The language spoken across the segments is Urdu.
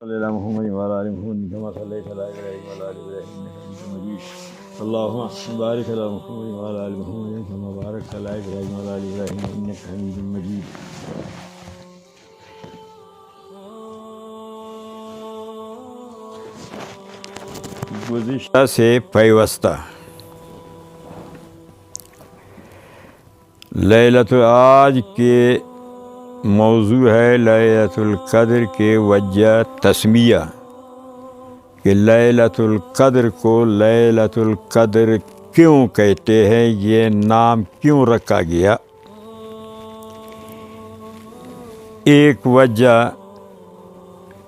صلی اللہ محمد وعلی آل محمد كما صليت على ابراہیم وعلی آل ابراہیم انک حمید مجید اللهم بارک علی محمد وعلی آل محمد كما بارکت علی ابراہیم وعلی آل ابراہیم انک حمید مجید. گزشتہ سے پیوستہ لیلۃ آج کے موضوع ہے لیلۃ القدر کے وجہ تسمیہ کہ لیلۃ القدر کو لیلۃ القدر کیوں کہتے ہیں، یہ نام کیوں رکھا گیا. ایک وجہ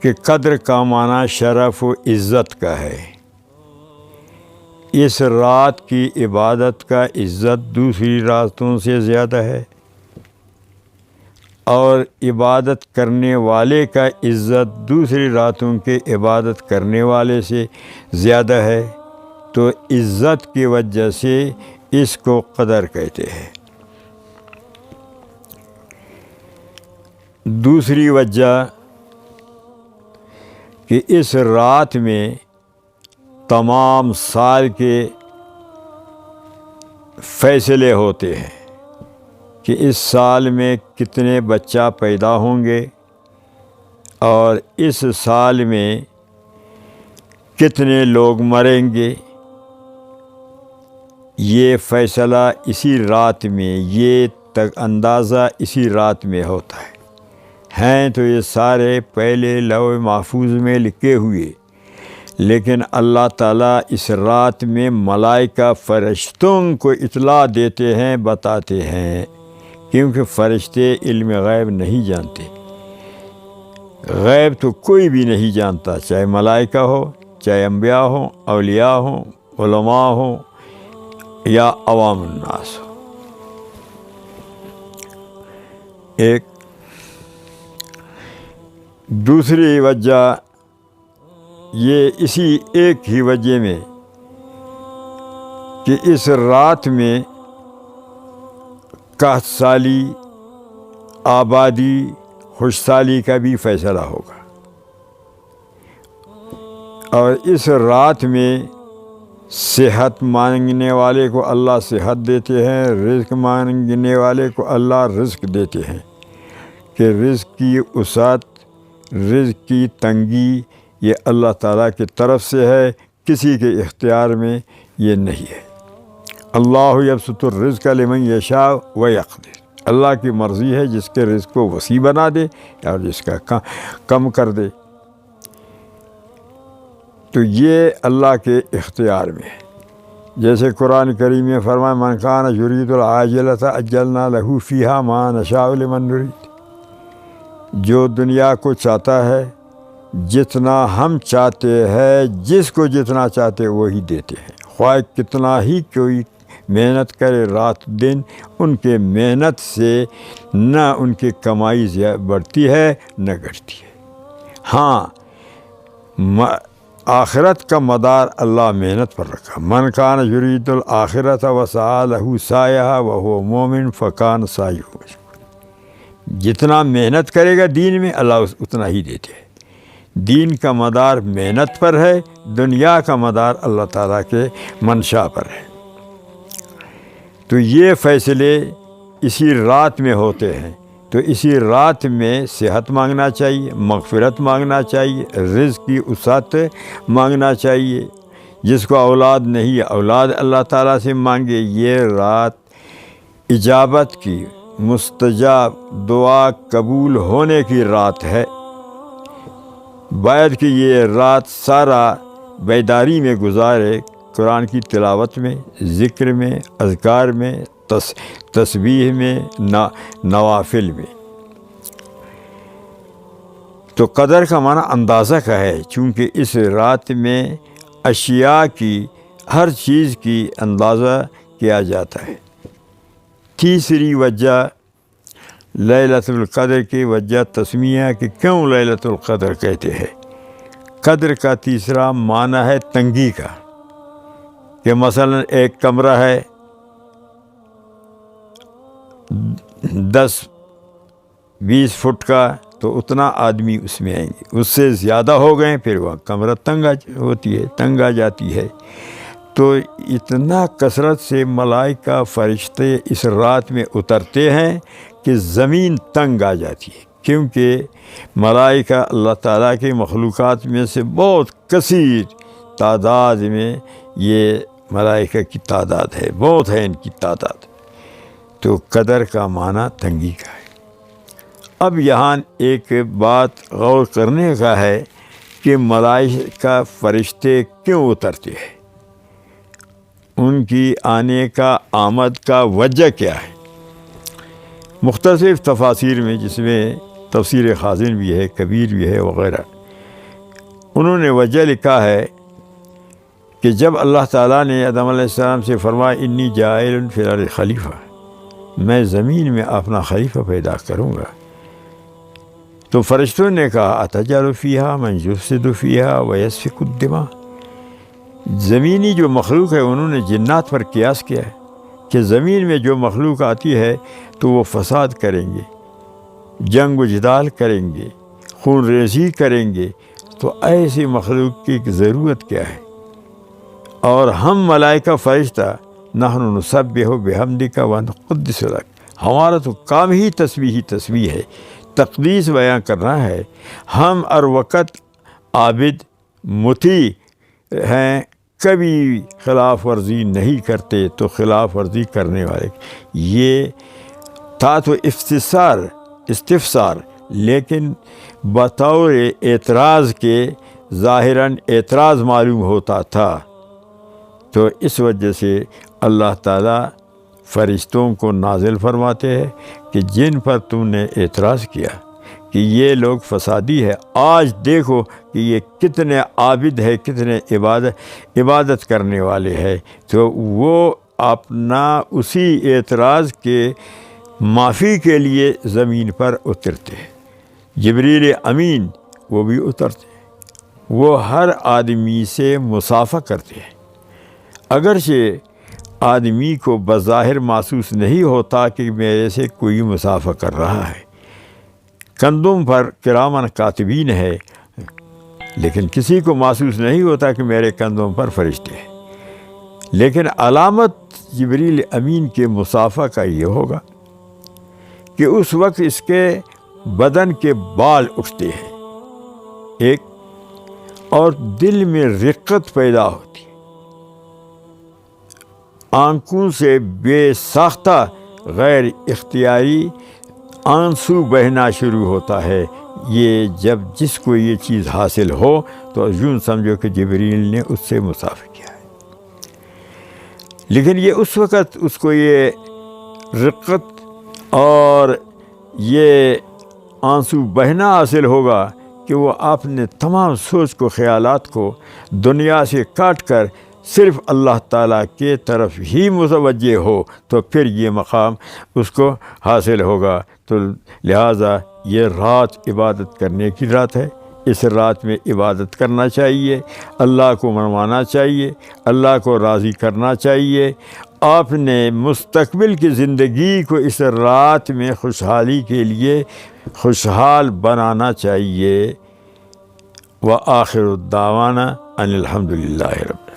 کہ قدر کا معنی شرف و عزت کا ہے. اس رات کی عبادت کا عزت دوسری راتوں سے زیادہ ہے اور عبادت کرنے والے کا عزت دوسری راتوں کے عبادت کرنے والے سے زیادہ ہے، تو عزت کی وجہ سے اس کو قدر کہتے ہیں. دوسری وجہ کہ اس رات میں تمام سال کے فیصلے ہوتے ہیں کہ اس سال میں کتنے بچہ پیدا ہوں گے اور اس سال میں کتنے لوگ مریں گے. یہ فیصلہ اسی رات میں، یہ تک اندازہ اسی رات میں ہوتا ہے. ہیں تو یہ سارے پہلے لوح محفوظ میں لکھے ہوئے، لیکن اللہ تعالیٰ اس رات میں ملائکہ فرشتوں کو اطلاع دیتے ہیں، بتاتے ہیں، کیونکہ فرشتے علم غیب نہیں جانتے. غیب تو کوئی بھی نہیں جانتا، چاہے ملائکہ ہو، چاہے انبیاء ہوں، اولیاء ہوں، علماء ہوں یا عوام الناس ہو. ایک دوسری وجہ یہ اسی ایک ہی وجہ میں کہ اس رات میں قحط سالی، آبادی، خوشحالی کا بھی فیصلہ ہوگا. اور اس رات میں صحت مانگنے والے کو اللہ صحت دیتے ہیں، رزق مانگنے والے کو اللہ رزق دیتے ہیں. کہ رزق کی وسعت، رزق کی تنگی یہ اللہ تعالیٰ کی طرف سے ہے، کسی کے اختیار میں یہ نہیں ہے. اللہ یبسط الرزق لمن یشاء ویقدر، اللہ کی مرضی ہے جس کے رزق کو وسیع بنا دے اور جس کا کم کر دے. تو یہ اللہ کے اختیار میں ہے. جیسے قرآن کریم میں فرمایا من کان یرید العاجلۃ عجلنا لہ فیہا ما نشاء لمن نرید. جو دنیا کو چاہتا ہے، جتنا ہم چاہتے ہیں، جس کو جتنا چاہتے وہی دیتے ہیں، خواہ کتنا ہی کوئی محنت کرے رات دن، ان کے محنت سے نہ ان کی کمائی بڑھتی ہے نہ گھٹتی ہے. ہاں، آخرت کا مدار اللہ محنت پر رکھا. من کان یرید الآخرۃ وسعی لہ سعیہا وہو مؤمن فکان سعیہ مشکورا. جتنا محنت کرے گا دین میں، اللہ اتنا ہی دیتے ہیں. دین کا مدار محنت پر ہے، دنیا کا مدار اللہ تعالیٰ کے منشا پر ہے. تو یہ فیصلے اسی رات میں ہوتے ہیں. تو اسی رات میں صحت مانگنا چاہیے، مغفرت مانگنا چاہیے، رزق کی وسعت مانگنا چاہیے. جس کو اولاد نہیں، اولاد اللہ تعالیٰ سے مانگے. یہ رات اجابت کی، مستجاب دعا قبول ہونے کی رات ہے. باید کہ یہ رات سارا بیداری میں گزارے، قرآن کی تلاوت میں، ذکر میں، اذکار میں، تسبیح میں، نوافل میں. تو قدر کا معنی اندازہ کا ہے، چونکہ اس رات میں اشیاء کی، ہر چیز کی اندازہ کیا جاتا ہے. تیسری وجہ لیلۃ القدر کی وجہ تسمیہ کہ کیوں لیلۃ القدر کہتے ہیں. قدر کا تیسرا معنی ہے تنگی کا، کہ مثلا ایک کمرہ ہے 10-20 فٹ کا تو اتنا آدمی اس میں آئیں گے، اس سے زیادہ ہو گئے پھر وہاں کمرہ تنگ ہوتی ہے، تنگ آ جاتی ہے۔ تو اتنا کثرت سے ملائکہ فرشتے اس رات میں اترتے ہیں کہ زمین تنگ آ جاتی ہے، کیونکہ ملائکہ اللہ تعالیٰ کی مخلوقات میں سے بہت کثیر تعداد میں یہ ملائکہ کی تعداد ہے، بہت ہے ان کی تعداد۔ تو قدر کا معنی تنگی کا ہے۔ اب یہاں ایک بات غور کرنے کا ہے کہ ملائکہ فرشتے کیوں اترتے ہیں، ان کی آنے کا آمد کا وجہ کیا ہے۔ مختلف تفاسیر میں، جس میں تفسیر خازن بھی ہے، کبیر بھی ہے وغیرہ، انہوں نے وجہ لکھا ہے کہ جب اللہ تعالیٰ نے آدم علیہ السلام سے فرمایا انی جاعل فی الارض خلیفہ، میں زمین میں اپنا خلیفہ پیدا کروں گا، تو فرشتوں نے کہا اتجعل فیہا من یفسد فیہا ویسفک الدماء، زمینی جو مخلوق ہے انہوں نے جنات پر قیاس کیا ہے کہ زمین میں جو مخلوق آتی ہے تو وہ فساد کریں گے، جنگ و جدال کریں گے، خون ریزی کریں گے، تو ایسی مخلوق کی ضرورت کیا ہے۔ اور ہم ملائکہ فرشتہ نحن نسبح بحمدک ونقدس لک، ہمارا تو کام ہی تسبیح ہے، تقدیس بیان کرنا ہے۔ ہم ہر وقت عابد مطیع ہیں، کبھی خلاف ورزی نہیں کرتے، تو خلاف ورزی کرنے والے یہ تھا تو استفسار، لیکن بطور اعتراض کے ظاہراً اعتراض معلوم ہوتا تھا، تو اس وجہ سے اللہ تعالیٰ فرشتوں کو نازل فرماتے ہیں کہ جن پر تم نے اعتراض کیا کہ یہ لوگ فسادی ہے، آج دیکھو کہ یہ کتنے عابد ہے، کتنے عبادت کرنے والے ہیں، تو وہ اپنا اسی اعتراض کے معافی کے لیے زمین پر اترتے ہیں۔ جبریل امین وہ بھی اترتے ہیں، وہ ہر آدمی سے مصافحہ کرتے ہیں، اگرچہ آدمی کو بظاہر محسوس نہیں ہوتا کہ میرے سے کوئی مصافحہ کر رہا ہے، کندھوں پر کرامن کاتبین ہے، لیکن کسی کو محسوس نہیں ہوتا کہ میرے کندھوں پر فرشتے ہیں۔ لیکن علامت جبریل امین کے مصافحہ کا یہ ہوگا کہ اس وقت اس کے بدن کے بال اٹھتے ہیں ایک، اور دل میں رقت پیدا ہوتی ہے، آنکھوں سے بے ساختہ غیر اختیاری آنسو بہنا شروع ہوتا ہے۔ یہ جب جس کو یہ چیز حاصل ہو تو یوں سمجھو کہ جبریل نے اس سے مصافحہ کیا ہے، لیکن یہ اس وقت اس کو یہ رقت اور یہ آنسو بہنا حاصل ہوگا کہ وہ اپنے تمام سوچ کو، خیالات کو دنیا سے کاٹ کر صرف اللہ تعالیٰ کے طرف ہی متوجہ ہو، تو پھر یہ مقام اس کو حاصل ہوگا۔ تو لہٰذا یہ رات عبادت کرنے کی رات ہے، اس رات میں عبادت کرنا چاہیے، اللہ کو منوانا چاہیے، اللہ کو راضی کرنا چاہیے، آپ نے مستقبل کی زندگی کو اس رات میں خوشحالی کے لیے خوشحال بنانا چاہیے۔ وآخر الدعوانا ان الحمد للہ رب